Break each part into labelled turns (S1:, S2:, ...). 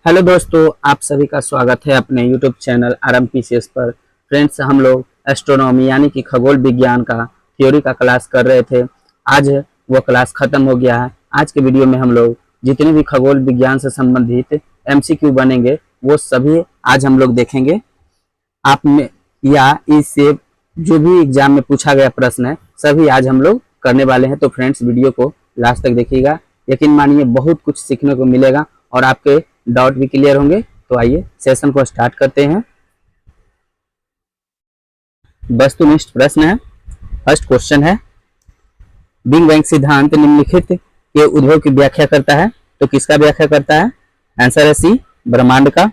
S1: Hello दोस्तों, आप सभी का स्वागत है अपने यूट्यूब चैनल RMPCS पर। फ्रेंड्स, हम लोग एस्ट्रोनॉमी यानी कि खगोल विज्ञान का थ्योरी का क्लास कर रहे थे। आज वो क्लास ख़त्म हो गया है। आज के वीडियो में हम लोग जितने भी खगोल विज्ञान से संबंधित MCQ बनेंगे वो सभी आज हम लोग देखेंगे। आप में या इससे जो भी एग्जाम में पूछा गया प्रश्न है सभी आज हम लोग करने वाले हैं। तो फ्रेंड्स, वीडियो को लास्ट तक देखिएगा। यकीन मानिए बहुत कुछ सीखने को मिलेगा और आपके डाउट भी क्लियर होंगे। तो आइए सेशन को स्टार्ट करते हैं। वस्तुनिष्ठ प्रश्न है। फर्स्ट क्वेश्चन है, बिग बैंग सिद्धांत निम्नलिखित के उद्भव की व्याख्या करता है। तो किसका व्याख्या करता है? आंसर है सी, ब्रह्मांड का।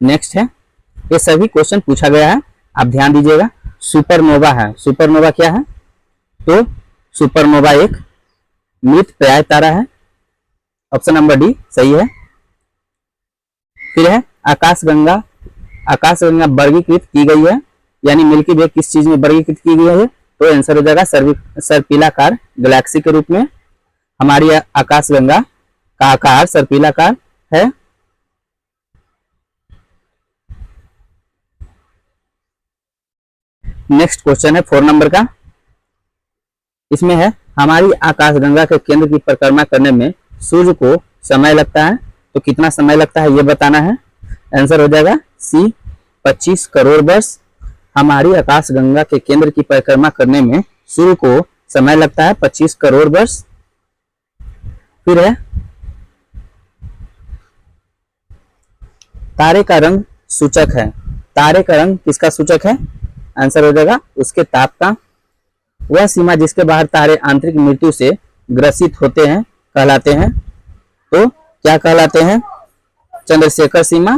S1: नेक्स्ट है, ये सभी क्वेश्चन पूछा गया है, आप ध्यान दीजिएगा। सुपरनोवा है। सुपरनोवा क्या है? तो सुपरनोवा एक मृत प्राय तारा है। ऑप्शन नंबर डी सही है। फिर है आकाशगंगा। आकाशगंगा वर्गीकृत की गई है, यानी मिल्की वे किस चीज में वर्गीकृत की गई है? तो आंसर हो जाएगा सर्पिलाकार गैलेक्सी के रूप में हमारी आकाशगंगा का आकार सर्पिलाकार है। नेक्स्ट क्वेश्चन है 4 नंबर का। इसमें है, हमारी आकाशगंगा के केंद्र की परिक्रमा करने में सूर्य को समय लगता है। तो कितना समय लगता है ये बताना है। आंसर हो जाएगा सी, 25 करोड़ वर्ष। हमारी आकाशगंगा के केंद्र की परिक्रमा करने में सूर्य को समय लगता है 25 करोड़ वर्ष। फिर है, तारे का रंग सूचक है। तारे का रंग किसका सूचक है? आंसर हो जाएगा उसके ताप का। वह सीमा जिसके बाहर तारे आंतरिक मृत्यु से ग्रसित होते हैं कहलाते हैं। तो क्या कहलाते हैं? चंद्रशेखर सीमा।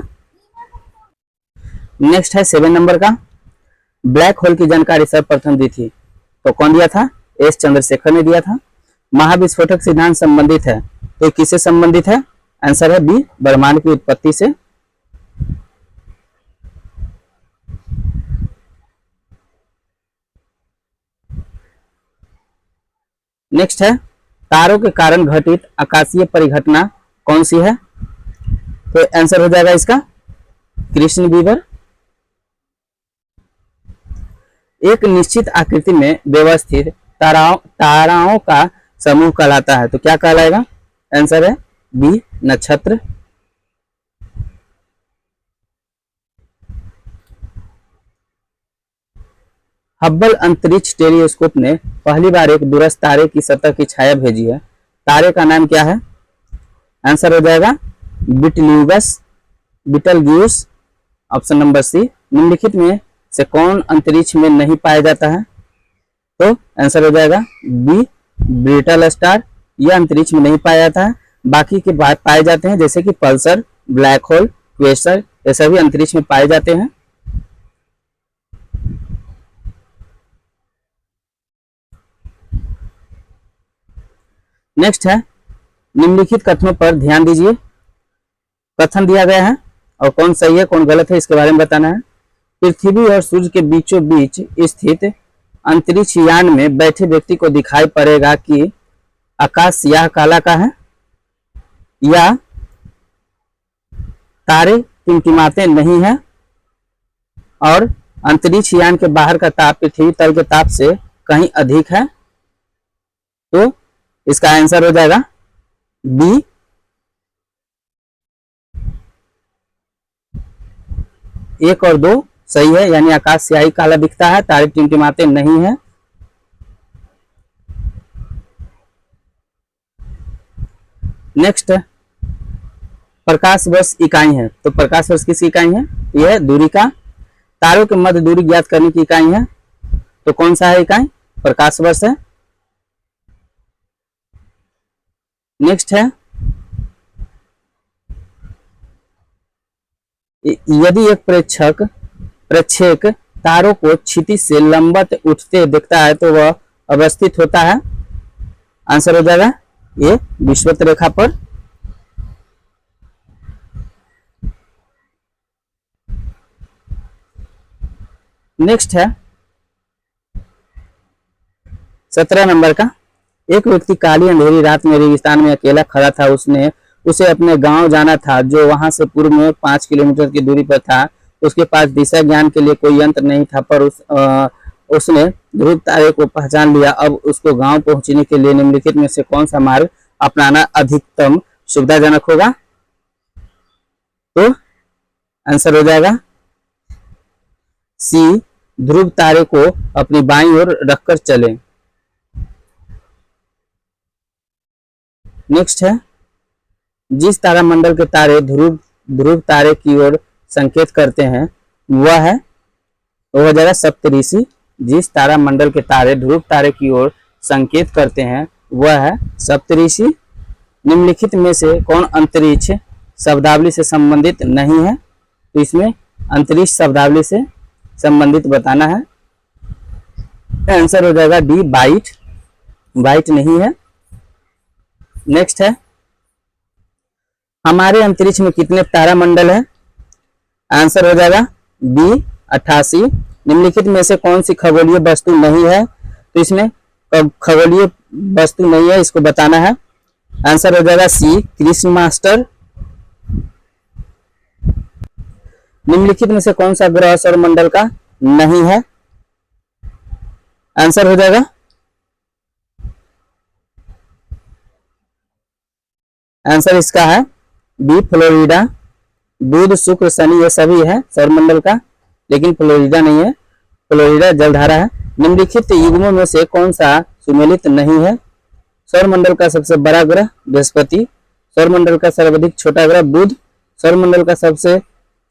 S1: नेक्स्ट है 7 नंबर का। ब्लैक होल की जानकारी सर्वप्रथम दी थी तो कौन दिया था? एस चंद्रशेखर ने दिया था। महाविस्फोटक सिद्धांत संबंधित है तो किससे संबंधित है? आंसर है बी, ब्रह्मांड की उत्पत्ति से। नेक्स्ट है, तारों के कारण घटित आकाशीय परिघटना कौन सी है? तो आंसर हो जाएगा इसका कृष्ण विवर। एक निश्चित आकृति में व्यवस्थित ताराओं का समूह कहलाता है। तो क्या कहलाएगा? आंसर है बी, नक्षत्र। हब्बल अंतरिक्ष टेलीस्कोप ने पहली बार एक दूरस्थ तारे की सतह की छाया भेजी है। तारे का नाम क्या है? आंसर हो जाएगा बिटलग्यूस। Option number C. निम्नलिखित में से कौन अंतरिक्ष में नहीं पाया जाता है? तो आंसर हो जाएगा बी, ब्रिटल स्टार। यह अंतरिक्ष में नहीं पाया जाता है, बाकी के पाए जाते हैं, जैसे कि पल्सर, ब्लैक होल, क्वेसर, ये सभी अंतरिक्ष में पाए जाते हैं। नेक्स्ट है, निम्नलिखित कथनों पर ध्यान दीजिए। कथन दिया गया है और कौन सही है कौन गलत है इसके बारे में बताना है। पृथ्वी और सूर्य के बीचों बीच स्थित अंतरिक्ष यान में बैठे व्यक्ति को दिखाई पड़ेगा कि आकाश सियाह काला का है, या तारे टिमटिमाते नहीं है, और अंतरिक्ष यान के बाहर का ताप पृथ्वी तल के ताप से कहीं अधिक है। तो इसका आंसर हो जाएगा बी, 1 और 2 सही है, यानी आकाश स्याही काला दिखता है, तारे टिमटिमाते नहीं है। नेक्स्ट, प्रकाश वर्ष इकाई है। तो प्रकाश वर्ष किसकी इकाई है? यह दूरी का। तारों के मध्य दूरी ज्ञात करने की इकाई है, तो कौन सा है इकाई? प्रकाश वर्ष है। नेक्स्ट है, यदि एक प्रेक्षक तारों को क्षितिज से लंबवत उठते दिखता है तो वह अवस्थित होता है। आंसर हो जाएगा ये, विषुवत रेखा पर। नेक्स्ट है 17 नंबर का। एक व्यक्ति काली अंधेरी रात में रेगिस्तान में अकेला खड़ा था। उसे अपने गांव जाना था, जो वहां से पूर्व में 5 किलोमीटर की दूरी पर था। उसके पास दिशा ज्ञान के लिए कोई यंत्र नहीं था, पर उसने ध्रुव तारे को पहचान लिया। अब उसको गांव पहुंचने के लिए निम्नलिखित में से कौन सा मार्ग अपनाना अधिकतम सुविधाजनक होगा? तो आंसर हो जाएगा सी, ध्रुव तारे को अपनी बाईं ओर रखकर चले। नेक्स्ट है, जिस तारामंडल के तारे ध्रुव तारे की ओर संकेत करते हैं वह है, वो हो जाएगा सप्तऋषि। जिस तारामंडल के तारे ध्रुव तारे की ओर संकेत करते हैं वह है सप्तऋषि। निम्नलिखित में से कौन अंतरिक्ष शब्दावली से संबंधित नहीं है? तो इसमें अंतरिक्ष शब्दावली से संबंधित बताना है। आंसर हो जाएगा डी, बाइट। बाइट नहीं है। नेक्स्ट है, हमारे अंतरिक्ष में कितने तारामंडल है? आंसर हो जाएगा बी, 88। निम्नलिखित में से कौन सी खगोलीय वस्तु नहीं है? तो इसमें खगोलीय वस्तु नहीं है, इसको बताना है। आंसर हो जाएगा सी, कृष्ण मास्टर। निम्नलिखित में से कौन सा ग्रह सौरमंडल का नहीं है? आंसर हो जाएगा आंसर इसका है बी, फ्लोरिडा। बुध, शुक्र, शनि ये सभी है सौरमंडल का, लेकिन फ्लोरिडा नहीं है। फ्लोरिडा जलधारा है। निम्नलिखित युग्मों में से कौन सा सुमेलित नहीं है? सौरमंडल का सबसे बड़ा ग्रह बृहस्पति, सौरमंडल का सर्वाधिक छोटा ग्रह बुध, सौरमंडल का सबसे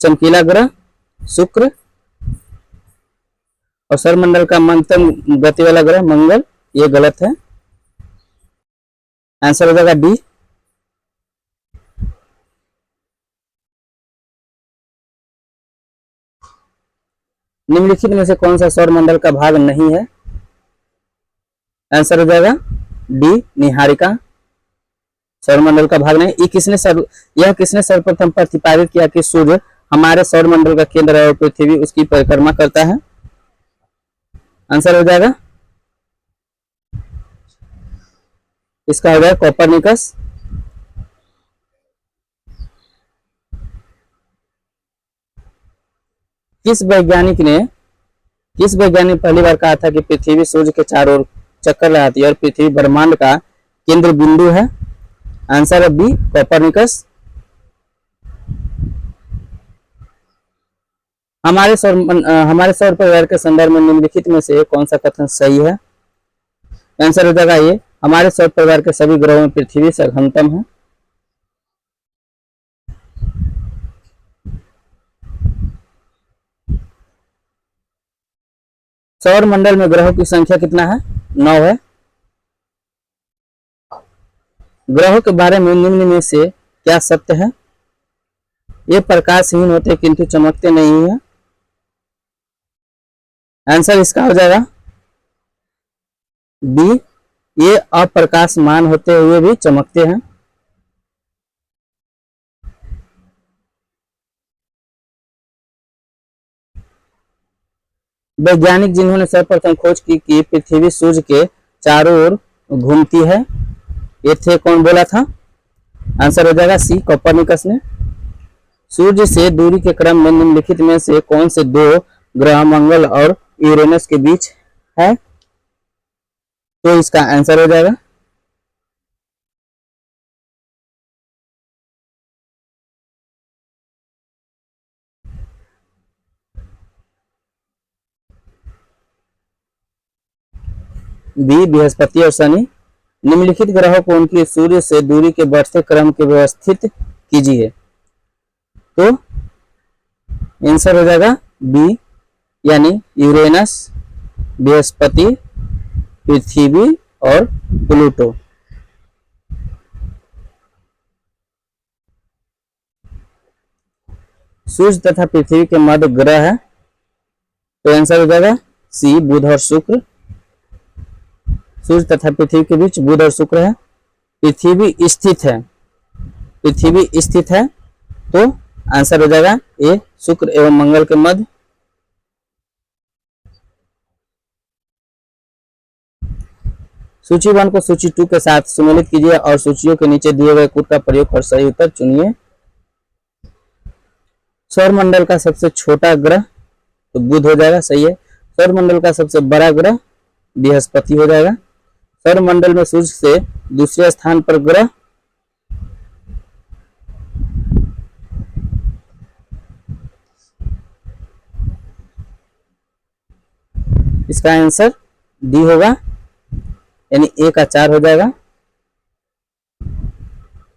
S1: चमकीला ग्रह शुक्र, और सौरमंडल का मंथन गति वाला ग्रह मंगल। ये गलत है। आंसर हो जाएगा डी। निम्नलिखित में से कौन सा सौरमंडल का भाग नहीं है? आंसर हो जाएगा डी, निहारिका। सौरमंडल का भाग नहीं। यह किसने सर्वप्रथम प्रतिपादित किया कि सूर्य हमारे सौरमंडल का केंद्र है और पृथ्वी उसकी परिक्रमा करता है? आंसर हो जाएगा इसका हो जाएगा कोपरनिकस। किस वैज्ञानिक पहली बार कहा था कि पृथ्वी सूर्य के चारों ओर चक्कर लगाती है और पृथ्वी ब्रह्मांड का केंद्र बिंदु है? आंसर है बी, कोपरनिकस। हमारे सौर परिवार के संदर्भ में निम्नलिखित में से कौन सा कथन सही है? आंसर हो जाएगा ये, हमारे सौर परिवार के सभी ग्रहों में पृथ्वी सर्वोत्तम है। सौर मंडल में ग्रहों की संख्या कितना है? 9 है। ग्रहों के बारे में निम्न में से क्या सत्य है? ये प्रकाशहीन होते किंतु चमकते नहीं है। आंसर इसका हो जाएगा बी, ये अप्रकाशमान होते हुए भी चमकते हैं। वैज्ञानिक जिन्होंने सर्वप्रथम खोज की कि पृथ्वी सूर्य के चारों ओर घूमती है, ये थे कौन बोला था? आंसर हो जाएगा सी, कोपरनिकस ने। सूर्य से दूरी के क्रम में निम्नलिखित में से कौन से दो ग्रह मंगल और यूरेनस के बीच है? तो इसका आंसर हो जाएगा बी, बृहस्पति और शनि। निम्नलिखित ग्रहों को उनकी सूर्य से दूरी के बढ़ते क्रम के व्यवस्थित कीजिए। तो आंसर हो जाएगा बी, यानी यूरेनस, बृहस्पति, पृथ्वी और प्लूटो। सूर्य तथा पृथ्वी के मध्य ग्रह है, तो आंसर हो जाएगा सी, बुध और शुक्र। सूर्य तथा पृथ्वी के बीच बुध और शुक्र है। पृथ्वी स्थित है, तो आंसर हो जाएगा ए, शुक्र एवं मंगल के मध्य। सूची 1 को सूची 2 के साथ सुमेलित कीजिए और सूचियों के नीचे दिए गए कूट का प्रयोग कर सही उत्तर चुनिए। सौरमंडल का सबसे छोटा ग्रह तो बुध हो जाएगा, सही है। सौरमंडल का सबसे बड़ा ग्रह बृहस्पति हो जाएगा। सौरमंडल में सूर्य से दूसरे स्थान पर ग्रह इसका आंसर डी होगा, यानी ए का 4 हो जाएगा।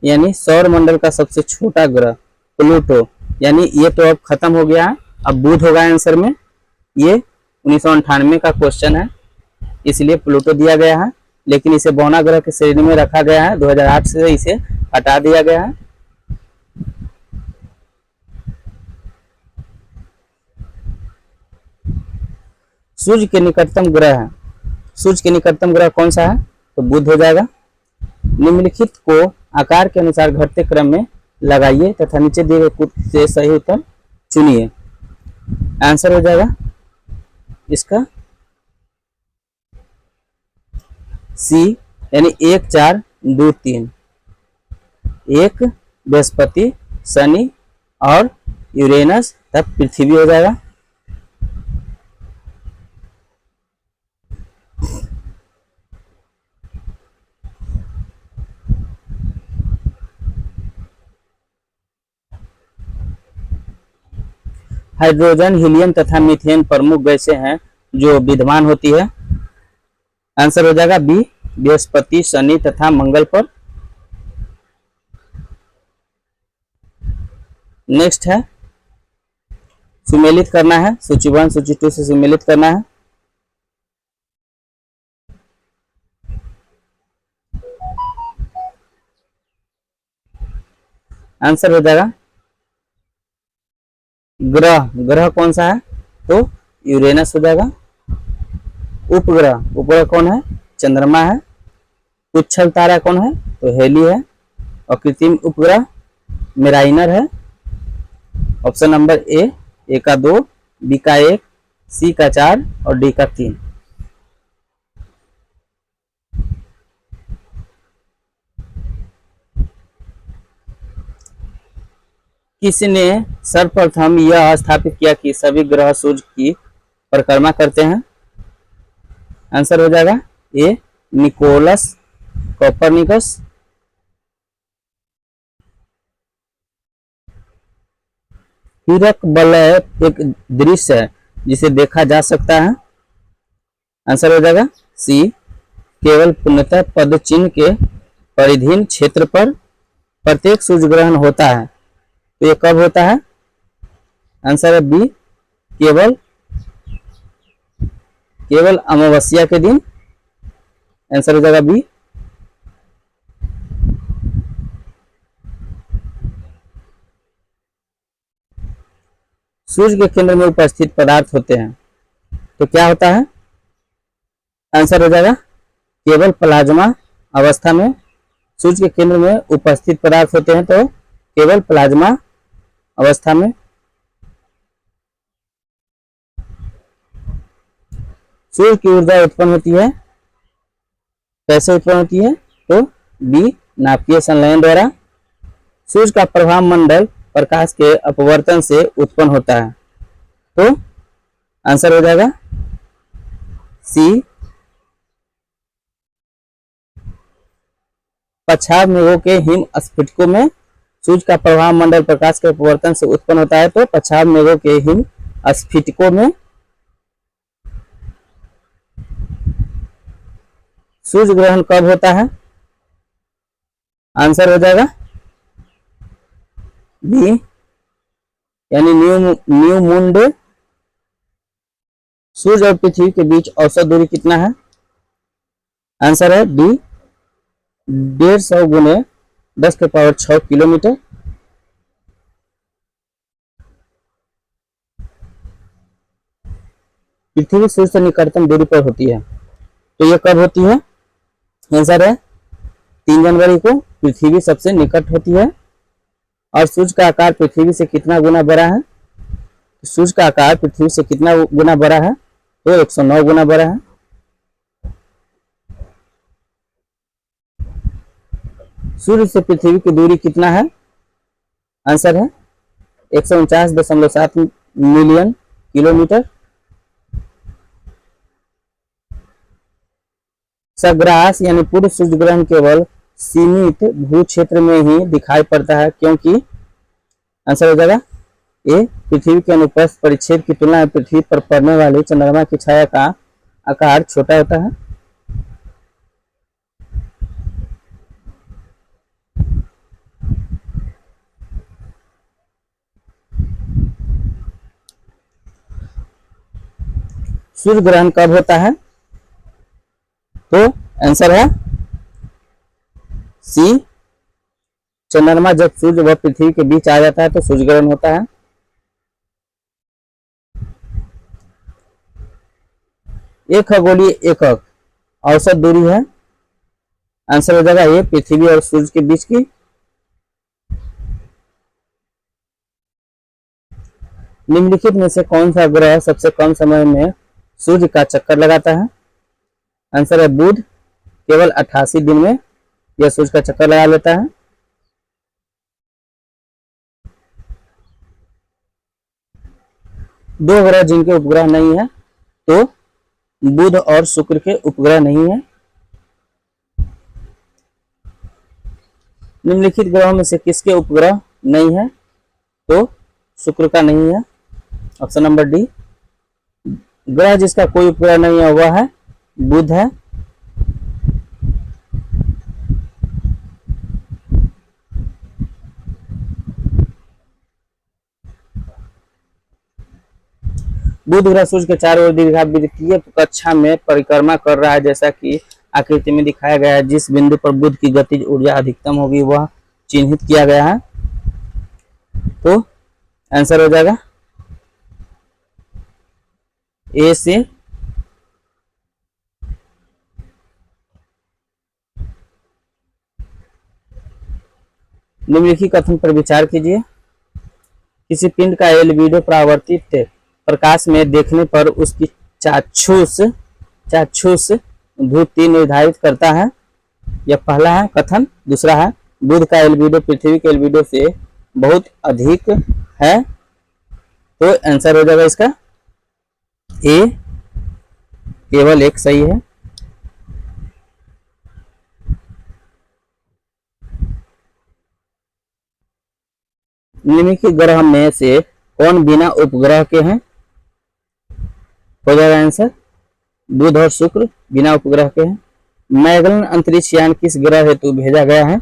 S1: यानी सौरमंडल का सबसे छोटा ग्रह प्लूटो, यानी ये तो अब खत्म हो गया है, अब बुध होगा आंसर में। ये 1998 का क्वेश्चन है, इसलिए प्लूटो दिया गया है, लेकिन इसे बौना ग्रह की श्रेणी में रखा गया है। 2008 से इसे हटा दिया गया है। सूर्य के निकटतम ग्रह है, सूर्य के निकटतम ग्रह कौन सा है? तो बुध हो जाएगा। निम्नलिखित को आकार के अनुसार घटते क्रम में लगाइए तथा नीचे दिए गए कूट से सही उत्तर चुनिए। आंसर हो जाएगा इसका सी, यानी 1 4 2 3। 1 बृहस्पति, शनि और यूरेनस तब पृथ्वी हो जाएगा। हाइड्रोजन, हीलियम तथा मीथेन प्रमुख गैसें हैं जो विद्यमान होती है। आंसर हो जाएगा बी, बृहस्पति, शनि तथा मंगल पर। नेक्स्ट है सुमेलित करना है, सूची 1 सूची 2 से सुमेलित करना है। आंसर हो जाएगा ग्रह, ग्रह कौन सा है? तो यूरेनस हो जाएगा। उपग्रह, उपग्रह कौन है? चंद्रमा है। उच्छल तारा कौन है? तो हेली है। और कृत्रिम उपग्रह मेराइनर है। ऑप्शन नंबर ए का 2, बी का 1, सी का 4 और डी का 3। किसने सर्वप्रथम यह स्थापित किया कि सभी ग्रह सूर्य की परिक्रमा करते हैं? आंसर हो जाएगा ए, निकोलस कोपरनिकस। हीरक वलय एक दृश्य है जिसे देखा जा सकता है। आंसर हो जाएगा सी, केवल पूर्णतः पद चिन्ह के परिधीन क्षेत्र पर प्रत्येक सूर्य ग्रहण होता है। तो ये कब होता है? आंसर है बी, केवल अमावस्या के दिन। आंसर हो जाएगा बी। सूर्य के केंद्र में उपस्थित पदार्थ होते हैं तो क्या होता है? आंसर हो जाएगा केवल प्लाज्मा अवस्था में। सूर्य के केंद्र में उपस्थित पदार्थ होते हैं तो केवल प्लाज्मा अवस्था में। सूर्य की ऊर्जा उत्पन्न होती है, कैसे उत्पन्न होती है? तो बी, नाभिकीय संलयन द्वारा। सूर्य का प्रभाव मंडल प्रकाश के अपवर्तन से उत्पन्न होता है। तो आंसर हो जाएगा सी, पछाव मेघों के हिम स्फटिकों में सूर्य का प्रभाव मंडल प्रकाश के अपवर्तन से उत्पन्न होता है। तो पछाव मेघों के हिम स्फटिकों में। सूर्य ग्रहण कब होता है? आंसर हो जाएगा बी, यानी न्यू मून डे। सूर्य और पृथ्वी के बीच औसत दूरी कितना है? आंसर है डी, 150 गुने 10 के पावर 6 किलोमीटर। पृथ्वी सूर्य से निकटतम दूरी पर होती है तो यह कब होती है? आंसर है 3 जनवरी को पृथ्वी सबसे निकट होती है। और सूर्य का आकार पृथ्वी से कितना गुना बड़ा है? सूर्य का आकार पृथ्वी से कितना गुना बड़ा है? तो 109 गुना बड़ा है। सूर्य से पृथ्वी की दूरी कितना है? आंसर है 149.7 मिलियन किलोमीटर। सग्रास यानी पूर्व सूर्य ग्रहण केवल सीमित भू क्षेत्र में ही दिखाई पड़ता है क्योंकि आंसर हो जाएगा ए, पृथ्वी के अनुप्रस्थ परिच्छेद की तुलना में पृथ्वी पर पड़ने वाली चंद्रमा की छाया का आकार छोटा होता है। सूर्य ग्रहण कब होता है? तो आंसर है सी, चंद्रमा जब सूर्य व पृथ्वी के बीच आ जाता है तो सूर्य ग्रहण होता है। एक खगोलीय एकक औसत दूरी है। आंसर हो जाएगा ये, पृथ्वी और सूर्य के बीच की। निम्नलिखित में से कौन सा ग्रह सबसे कम समय में सूर्य का चक्कर लगाता है? आंसर है बुध, केवल 88 दिन में यह सूर्य का चक्कर लगा लेता है। दो ग्रह जिनके उपग्रह नहीं है, तो बुध और शुक्र के उपग्रह नहीं है। निम्नलिखित ग्रहों में से किसके उपग्रह नहीं है? तो शुक्र का नहीं है, ऑप्शन नंबर डी। ग्रह जिसका कोई उपग्रह नहीं है वह है बुध है। बुध ग्रह सूर्य के चारों ओर दीर्घवृत्तीय कक्षा में परिक्रमा कर रहा है, जैसा कि आकृति में दिखाया गया है। जिस बिंदु पर बुध की गतिज ऊर्जा अधिकतम होगी वह चिन्हित किया गया है। तो आंसर हो जाएगा ए से। निम्नलिखित कथन पर विचार कीजिए। किसी पिंड का एल्बिडो परावर्तित प्रकाश में देखने पर उसकी चाक्षुष धुति निर्धारित करता है। यह पहला है कथन। दूसरा है बुध का एल्बिडो पृथ्वी के एल्बिडो से बहुत अधिक है। तो आंसर हो जाएगा इसका ए, केवल एक सही है। निम्नलिखित ग्रह में से कौन बिना उपग्रह के हैं? हो जाएगा आंसर बुध और शुक्र बिना उपग्रह के हैं। मैगलन अंतरिक्ष यान किस ग्रह हेतु भेजा गया है?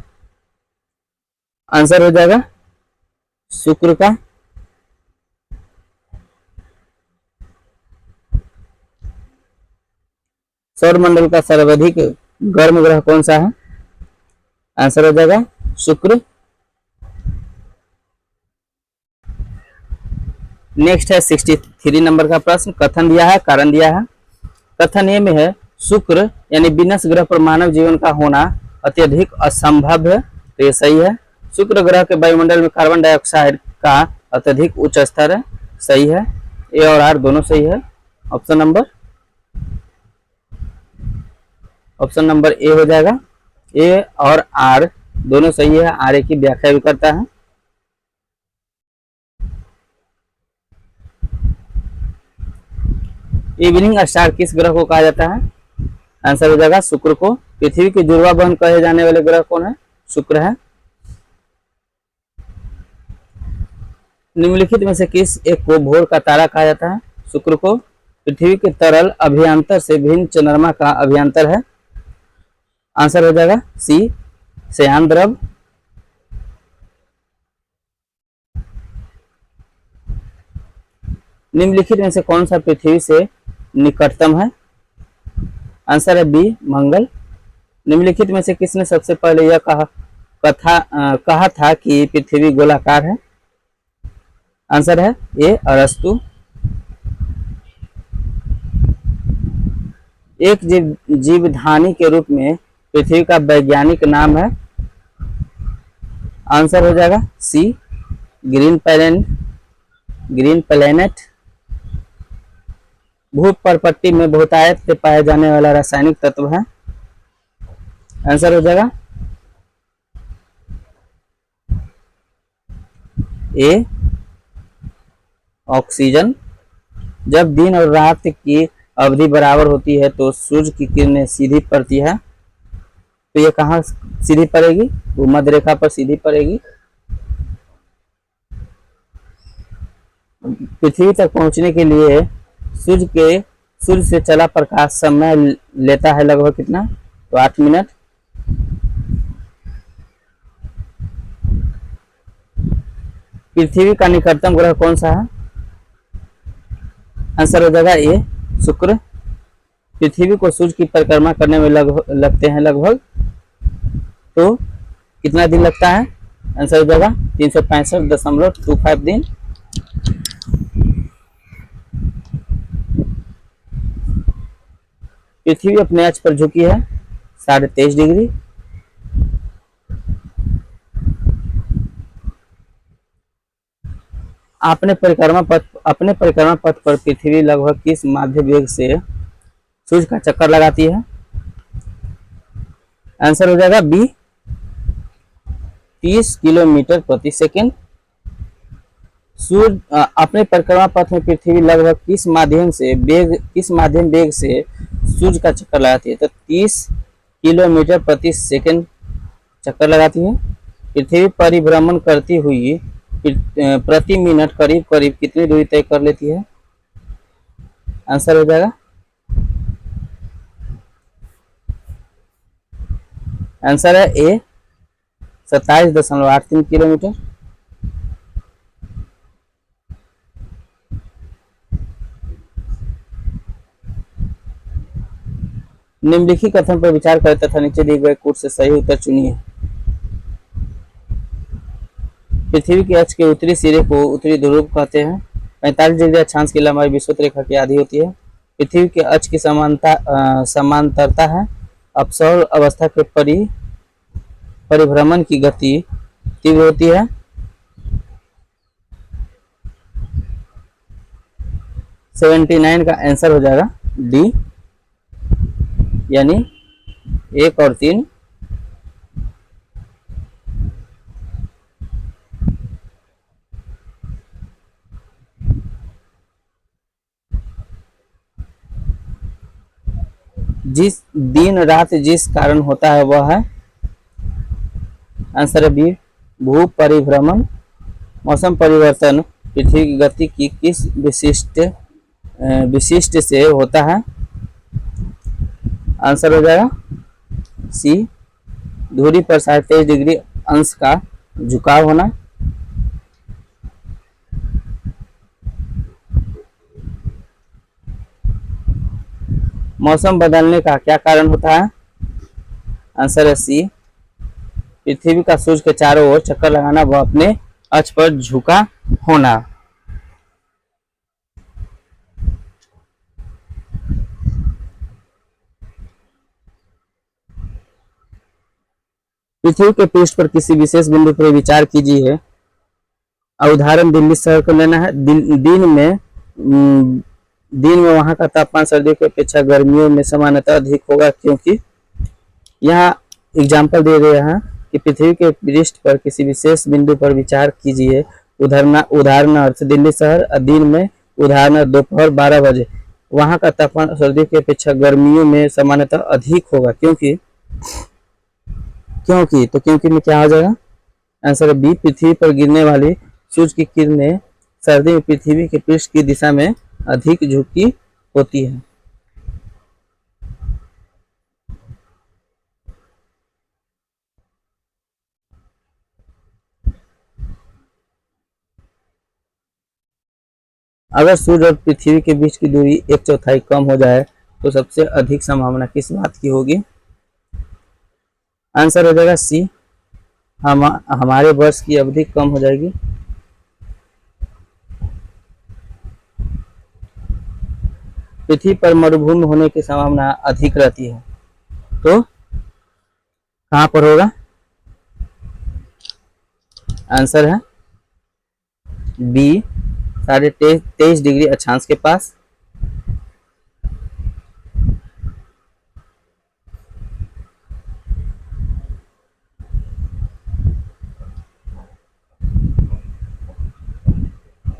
S1: आंसर हो जाएगा शुक्र का। सौरमंडल का सर्वाधिक गर्म ग्रह कौन सा है? आंसर हो जाएगा शुक्र। नेक्स्ट है 63 नंबर का प्रश्न। कथन दिया है, कारण दिया है। कथन ए में है शुक्र यानी विनस ग्रह पर मानव जीवन का होना अत्यधिक असंभव है। तो ये सही है। शुक्र ग्रह के वायुमंडल में कार्बन डाइऑक्साइड का अत्यधिक उच्च स्तर है। सही है। ए और आर दोनों सही है। ऑप्शन नंबर ए हो जाएगा। ए और आर दोनों सही है। आर ए की व्याख्या भी करता है। इवनिंग स्टार किस ग्रह को कहा जाता है? आंसर हो जाएगा शुक्र को। पृथ्वी के जुड़वा बहन कहे जाने वाले ग्रह कौन है? शुक्र है। निम्नलिखित में से किस एक को भोर का तारा कहा जाता है? शुक्र को। पृथ्वी के तरल अभियांतर से भिन्न चंद्रमा का अभियांतर है। आंसर हो जाएगा सी, श्यान द्रव। निम्नलिखित में से कौन सा पृथ्वी से निकटतम है? आंसर है बी, मंगल। निम्नलिखित में से किसने सबसे पहले यह कहा था कि पृथ्वी गोलाकार है? आंसर है ए, अरस्तु। एक जीवधानी के रूप में पृथ्वी का वैज्ञानिक नाम है। आंसर हो जाएगा सी, ग्रीन प्लैनेट। भूपर्पट्टी में बहुतायत से पाया जाने वाला रासायनिक तत्व है। आंसर हो जाएगा ए ऑक्सीजन। जब दिन और रात की अवधि बराबर होती है तो सूर्य की किरणें सीधी पड़ती है। तो ये कहाँ सीधी पड़ेगी? भूमध्य रेखा पर सीधी पड़ेगी। पृथ्वी तक पहुंचने के लिए सूर्य से चला प्रकाश समय लेता है लगभग कितना? तो 8 मिनट। पृथ्वी का निकटतम ग्रह कौन सा है? आंसर हो जाएगा ए शुक्र। पृथ्वी को सूर्य की परिक्रमा करने में लगते हैं लगभग, तो कितना दिन लगता है? आंसर हो जाएगा 365.25 दिन। पृथ्वी अपने अक्ष पर झुकी है 23.5 डिग्री। अपने परिक्रमा पथ पर पृथ्वी लगभग किस माध्य वेग से सूर्य का चक्कर लगाती है? आंसर हो जाएगा बी 30 किलोमीटर प्रति सेकंड। सूर्य अपने परिक्रमा पथ में पृथ्वी लगभग किस माध्यम वेग से सूर्य का चक्कर लगाती है? तो 30 किलोमीटर प्रति सेकंड चक्कर लगाती है। पृथ्वी परिभ्रमण करती हुई प्रति मिनट करीब करीब कितनी दूरी तय कर लेती है? आंसर हो जाएगा, आंसर है ए 27.83 किलोमीटर। निम्नलिखित कथन पर विचार करें तथा नीचे दिए गए कोट से सही उत्तर चुनिए। पृथ्वी के अक्ष के उत्तरी सिरे को उत्तरी ध्रुव कहते हैं। 45 डिग्री अक्षांश की लंबाई विषुवत रेखा की आधी होती है। पृथ्वी के अक्ष की समांतरता है। अपसौर अवस्था के परिभ्रमण की गति तीव्र होती है। सेवेंटी 79 का आंसर हो जाएगा डी, यानी 1 और 3। जिस दिन रात जिस कारण होता है वह है? आंसर है बी भू परिभ्रमण। मौसम परिवर्तन पृथ्वी की गति की किस विशिष्ट से होता है? आंसर हो जाएगा सी धुरी पर 23.5 डिग्री अंश का झुकाव होना। मौसम बदलने का क्या कारण होता है? आंसर है सी पृथ्वी का सूर्य के चारों ओर चक्कर लगाना व अपने अक्ष पर झुका होना। पृथ्वी के पृष्ठ पर किसी विशेष बिंदु पर विचार कीजिए। उदाहरण दिल्ली शहर को लेना है। दिन में वहां का तापमान सर्दियों की अपेक्षा गर्मियों में सामान्यतः अधिक होगा, क्योंकि यहाँ एग्जाम्पल दे रहे हैं कि पृथ्वी के पृष्ठ पर किसी विशेष बिंदु पर विचार कीजिए। उदाहरणार्थ दिल्ली शहर दिन में, उदाहरण दोपहर 12 बजे, वहां का तापमान सर्दियों की अपेक्षा गर्मियों में सामान्यतः अधिक होगा, क्योंकि में क्या हो जाएगा? आंसर बी पृथ्वी पर गिरने वाली सूर्य की किरणें सर्दी में पृथ्वी के पृष्ठ की दिशा में अधिक झुकी होती है। अगर सूर्य और पृथ्वी के बीच की दूरी 1/4 कम हो जाए तो सबसे अधिक संभावना किस बात की होगी? आंसर हो जाएगा सी हमारे वर्ष की अवधि कम हो जाएगी। पृथ्वी पर मरुभूमि होने की संभावना अधिक रहती है, तो कहां पर होगा? आंसर है बी 23.5 डिग्री अक्षांश के पास।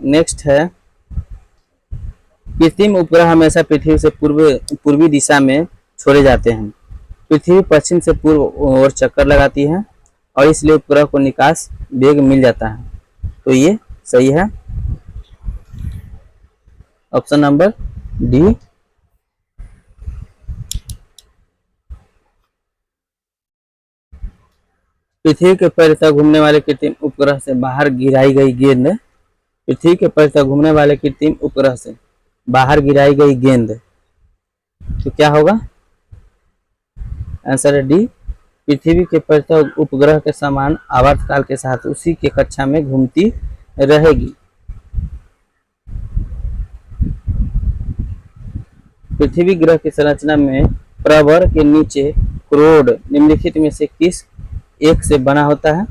S1: नेक्स्ट है, कृत्रिम उपग्रह हमेशा पृथ्वी से पूर्वी दिशा में छोड़े जाते हैं। पृथ्वी पश्चिम से पूर्व ओर चक्कर लगाती है और इसलिए उपग्रह को निकास वेग मिल जाता है। तो ये सही है, ऑप्शन नंबर डी। पृथ्वी के परितः घूमने वाले कृत्रिम उपग्रह से बाहर गिराई गई गेंद, पृथ्वी के परितः घूमने वाले कृत्रिम उपग्रह से बाहर गिराई गई गेंद, तो क्या होगा? आंसर है डी। पृथ्वी के परितः उपग्रह के समान आवर्तकाल के साथ उसी के कक्षा में घूमती रहेगी। पृथ्वी ग्रह की संरचना में प्रवर के नीचे क्रोड निम्नलिखित में से किस एक से बना होता है?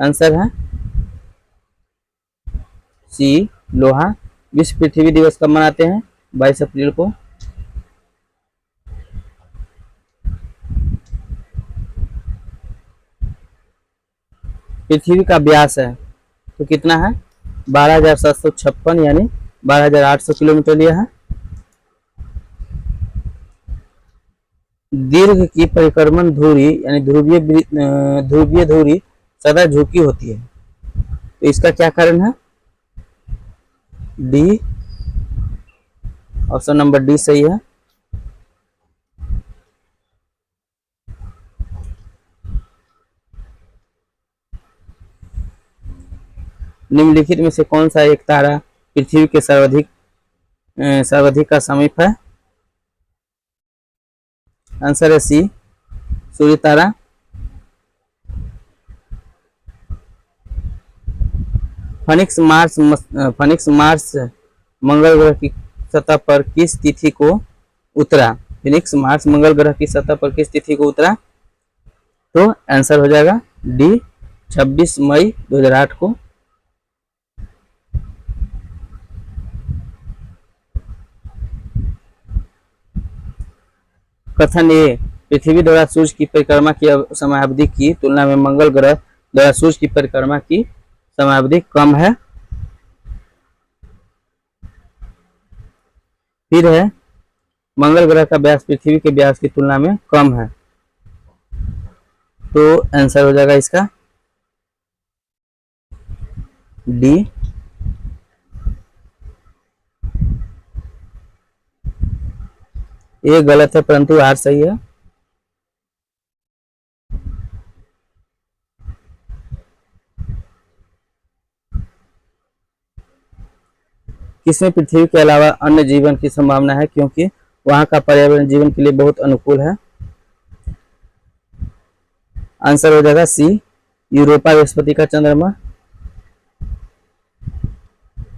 S1: आंसर है सी, लोहा। विश्व पृथ्वी दिवस कब मनाते हैं? 22 अप्रैल को। पृथ्वी का व्यास है तो कितना है? 12,756 यानी 12,800 किलोमीटर लिया है। दीर्घ की परिक्रमण धुरी यानी ध्रुवीय धुरी सदा झुकी होती है, तो इसका क्या कारण है? डी, ऑप्शन नंबर डी सही है। निम्नलिखित में से कौन सा एक तारा पृथ्वी के सर्वाधिक का समीप है? आंसर है सी, सूर्य तारा। फनिक्स मार्स मंगल ग्रह की सतह पर किस तिथि को उतरा? फिनिक्स मार्स मंगल ग्रह की सतह पर किस तिथि को उतरा? तो आंसर हो जाएगा डी, 26 मई 2008 को। कथन ए, पृथ्वी द्वारा सूर्य की परिक्रमा की समयावधि की तुलना में मंगल ग्रह द्वारा सूर्य की परिक्रमा की समयावधि कम है। फिर है, मंगल ग्रह का व्यास पृथ्वी के व्यास की तुलना में कम है, तो आंसर हो जाएगा इसका डी। ये गलत है परंतु आर सही है। किसमें पृथ्वी के अलावा अन्य जीवन की संभावना है क्योंकि वहां का पर्यावरण जीवन के लिए बहुत अनुकूल है? आंसर हो जाएगा सी, यूरोपा बृहस्पति का चंद्रमा।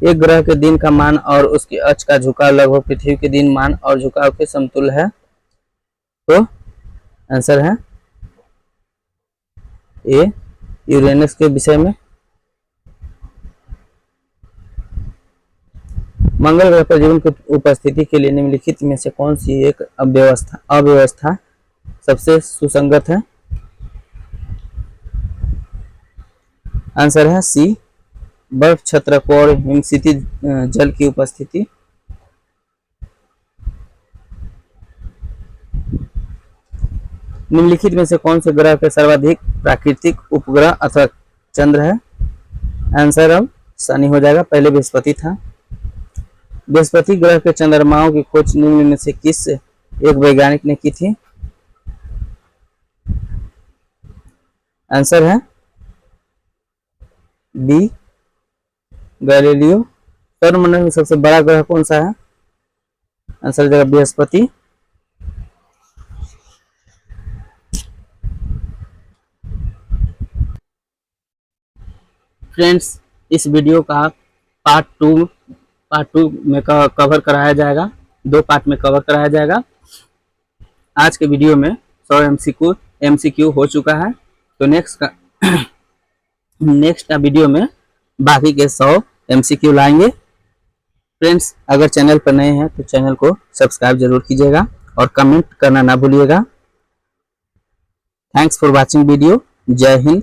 S1: एक ग्रह के दिन का मान और उसकी अक्ष का झुकाव लगभग पृथ्वी के दिन मान और झुकाव के समतुल्य है, तो आंसर है ए, यूरेनस के विषय में। मंगल ग्रह पर जीवन की उपस्थिति के लिए निम्नलिखित में से कौन सी एक अव्यवस्था सबसे सुसंगत है? आंसर है सी, बर्फ छत्रक और हिमस्थित जल की उपस्थिति। निम्नलिखित में से कौन से ग्रह के सर्वाधिक प्राकृतिक उपग्रह अथवा चंद्र है? आंसर अब शनि हो जाएगा, पहले बृहस्पति था। बृहस्पति ग्रह के चंद्रमाओं की खोज निम्न में से किस एक वैज्ञानिक ने की थी? आंसर है बी, गैलीलियो। सौरमंडल में सबसे बड़ा ग्रह कौन सा है? आंसर जगह बृहस्पति। फ्रेंड्स, इस वीडियो का पार्ट टू में कवर कराया जाएगा, 2 पार्ट में कवर कराया जाएगा। आज के वीडियो में 100 MCQ हो चुका है, तो नेक्स्ट का वीडियो में बाकी के 100 MCQ लाएंगे। फ्रेंड्स, अगर चैनल पर नए हैं तो चैनल को सब्सक्राइब जरूर कीजिएगा और कमेंट करना ना भूलिएगा। Thanks for watching video. जय हिंद।